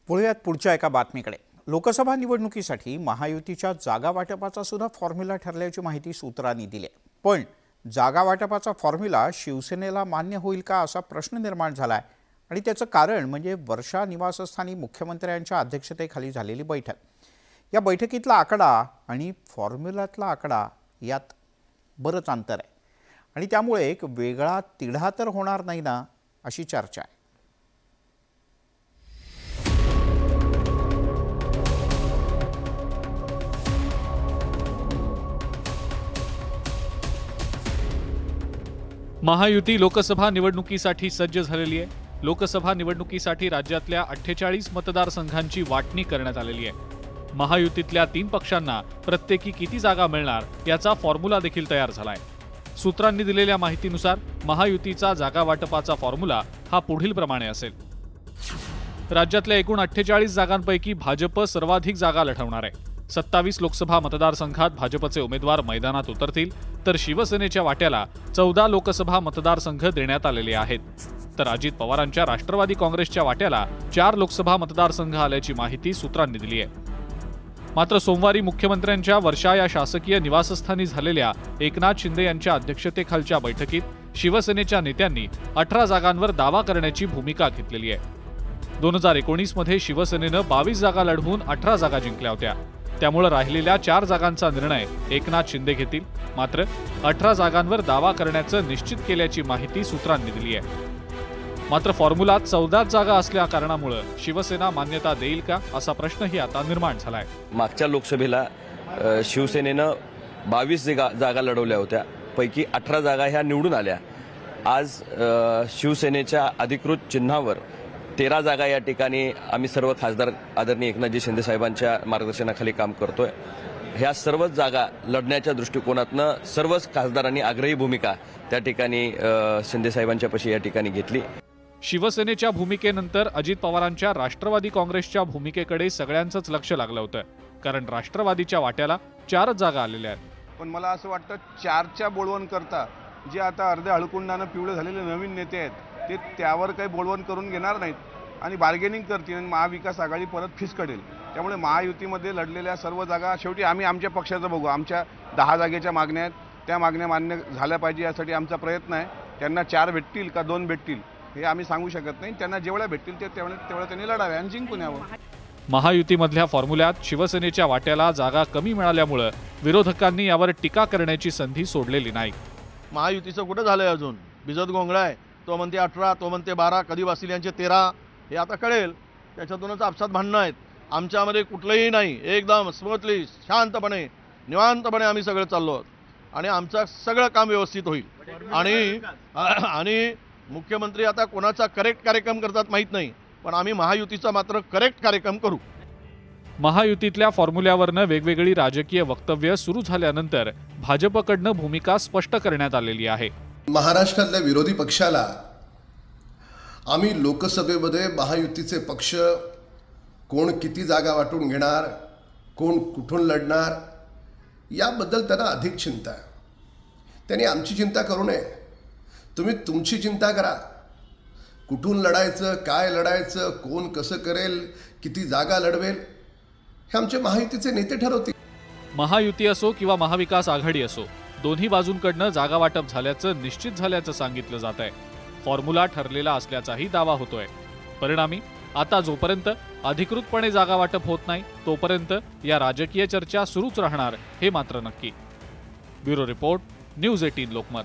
वळूयात पुढच्या एका बातमीकडे। लोकसभा निवडणुकीसाठी महायुतीच्या जागा वाटपाचा सुद्धा फॉर्म्युला ठरल्याची माहिती सूत्रांनी दिली। पण जागा वाटपाचा फॉर्म्युला शिवसेनेला मान्य होईल का असा प्रश्न निर्माण झालाय आणि त्याचं कारण म्हणजे वर्षा निवासस्थानी मुख्यमंत्र्यांच्या अध्यक्षतेखाली झालेली बैठक। या बैठकीतला आकडा आणि फॉर्म्युल्यातला आकडा यात बरंच अंतर आहे आणि त्यामुळे एक वेगळा तिढा तर होणार नाही ना अशी चर्चा आहे। महायुती लोकसभा निवडणुकीसाठी सज्ज झालेली आहे। लोकसभा निवडणुकीसाठी राज्यातल्या 48 मतदारसंघांची वाटणी करण्यात आलेली आहे। महायुतीतल्या 3 पक्षांना प्रत्येकी किती जागा मिळणार याचा फॉर्म्युला देखील तयार झालाय। सूत्रांनी दिलेल्या माहितीनुसार महायुतीचा जागा वाटपाचा फॉर्म्युला हा पुढील प्रमाणे असेल। राज्यातल्या एकूण 48 जागांपैकी भाजप सर्वाधिक जागा लढवणार आहे। 27 लोकसभा मतदारसंघात भाजपचे उमेदवार मैदानात उतरतील, तर शिवसेनेच्या वाट्याला 14 लोकसभा मतदारसंघ देण्यात आलेले आहेत। तर अजित पवारांच्या राष्ट्रवादी काँग्रेसच्या वाट्याला 4 लोकसभा मतदारसंघ आल्याची माहिती सूत्रांनी दिली आहे। मात्र सोमवारी मुख्यमंत्र्यांच्या वर्षा या शासकीय निवासस्थानी झालेल्या एकनाथ शिंदे यांच्या अध्यक्षतेखालच्या बैठकीत शिवसेनेच्या नेत्यांनी 18 जागांवर दावा करण्याची भूमिका घेतलेली आहे। 2019 मध्ये शिवसेनेनं 22 जागा लढवून 18 जागा जिंकल्या होत्या। त्यामुळे राहिलेल्या 4 जागांचा निर्णय एकनाथ शिंदे घेतील। मात्र 18 जागांवर दावा करण्याचं निश्चित केल्याची माहिती सूत्रांनी दिली आहे। मात्र फॉर्म्युलात 14 जागा असल्या कारणामुळे शिवसेना मान्यता देईल का असा प्रश्नही आता निर्माण झालाय। मागच्या लोकसभेला शिवसेनेनं 22 जागा लढवल्या होत्या, पैकी 18 जागा ह्या निवडून आल्या। आज शिवसेनेच्या अधिकृत चिन्हावर 13 जागा या ठिकाणी आम्ही सर्व खासदार आदरणीय एकनाथजी शिंदे साहेबांच्या मार्गदर्शनाखाली काम करतोय। ह्या सर्वच जागा लढण्याच्या दृष्टिकोनातनं सर्वच खासदारांनी आग्रही भूमिका त्या ठिकाणी शिंदे साहेबांच्या पाशी या ठिकाणी घेतली। शिवसेनेच्या भूमिकेनंतर अजित पवारांच्या राष्ट्रवादी काँग्रेसच्या भूमिकेकडे सगळ्यांचंच लक्ष लागलं होतं, कारण राष्ट्रवादीच्या वाट्याला 4 जागा आलेल्या आहेत। पण मला असं वाटतं 4च्या बोलवण करता जे आता अर्ध्या हळकुंडानं पिवळे झालेले नवीन नेते आहेत ते त्यावर काही बोलवण करून घेणार नाहीत आणि बार्गेनिंग करतील आणि महाविकास आघाडी परत फिसकडेल। त्यामुळे महायुतीमध्ये लढलेल्या सर्व जागा शेवटी आम्ही आमच्या पक्षाचं बघू। आमच्या 10 जागेच्या मागण्या आहेत, त्या मागण्या मान्य झाल्या पाहिजे यासाठी आमचा प्रयत्न आहे। त्यांना 4 भेटतील का 2 भेटतील हे आम्ही सांगू शकत नाही। त्यांना जेवढ्या भेटतील तेवढ्या त्यांनी लढावे आणि जिंकून यावं। महायुतीमधल्या फॉर्म्युल्यात शिवसेनेच्या वाट्याला जागा कमी मिळाल्यामुळे विरोधकांनी यावर टीका करण्याची संधी सोडलेली नाही। महायुतीचं कुठं झालंय अजून? भिजत गोंगळा आहे। तो म्हणते 18, तो म्हणते 12, कधी बसतील यांचे 13, हे आता कळेल। त्याच्यातूनच आपसात भांडणं आहेत। आमच्यामध्ये कुठलंही नाही, एकदम स्मूथली शांतपणे निवांतपणे आम्ही सगळं चाललो आहोत आणि आमचं सगळं काम व्यवस्थित होईल। आणि मुख्यमंत्री आता कोणाचा करेक्ट कार्यक्रम करतात माहीत नाही, पण आम्ही महायुतीचा मात्र करेक्ट कार्यक्रम करू। महायुतीतल्या फॉर्म्युल्यावरनं वेगवेगळी राजकीय वक्तव्य सुरू झाल्यानंतर भाजपकडनं भूमिका स्पष्ट करण्यात आलेली आहे। महाराष्ट्रातल्या विरोधी पक्षाला आम्ही लोकसभेमध्ये महायुतीचे पक्ष कोण किती जागा वाटून घेणार, कोण कुठून लढणार याबद्दल त्यांना अधिक चिंता आहे। त्यांनी आमची चिंता करू नये, तुम्ही तुमची चिंता करा। कुठून लढायचं, काय लढायचं, कोण कसं करेल, किती जागा लढवेल हे आमचे महायुतीचे नेते ठरवतील। महायुती असो किंवा महाविकास आघाडी असो, दोन्ही बाजूंकडनं जागा वाटप झाल्याचं निश्चित झाल्याचं सांगितलं जात आहे। फॉर्म्युला ठरलेला असल्याचाही दावा होतोय। परिणामी आता जोपर्यंत अधिकृतपणे जागा वाटप होत नाही तोपर्यंत या राजकीय चर्चा सुरूच राहणार हे मात्र नक्की। Bureau report, news 18 Lokmat.